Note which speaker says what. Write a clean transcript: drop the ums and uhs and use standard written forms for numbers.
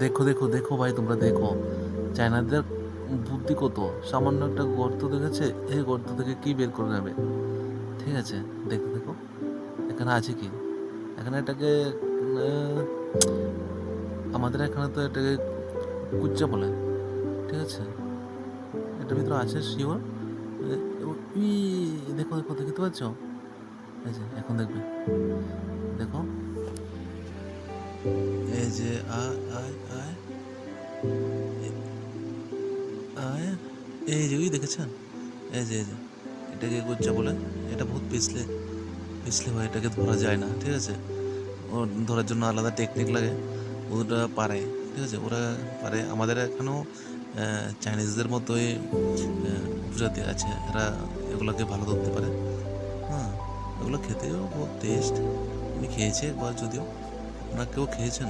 Speaker 1: দেখো দেখো দেখো ভাই, তোমরা দেখো চায়নাদের বুদ্ধি কত। সামান্য একটা গর্ত দেখেছে, এই গর্ত থেকে কি বের করে নেবে। ঠিক আছে, দেখো দেখো এখানে আছে কি। এখানে এটাকে আহ, আমাদের এখানে তো এটাকে কুচ্চা বলে। ঠিক আছে, এটার ভিতরে আছে শিওর। দেখো দেখো, দেখতে পাচ্ছ? এই যে এখন দেখবে, দেখো এই যে আয় আয় আয় আয়, এই যে ওই দেখেছেন, এই যে এটাকে কুচ্চা বলে। এটা বহুত পিছলে পিছলে হয়, এটাকে ধরা যায় না। ঠিক আছে, ও ধরার জন্য আলাদা টেকনিক লাগে, ওটা পারে। ঠিক আছে, ওরা পারে। আমাদের এখানেও চাইনিজদের মতোই উপজাতি আছে, এরা এগুলোকে ভালো ধরতে পারে। হ্যাঁ, এগুলো খেতেও বহুত টেস্ট। আমি খেয়েছি একবার, যদিও আপনারা কেউ খেয়েছেন?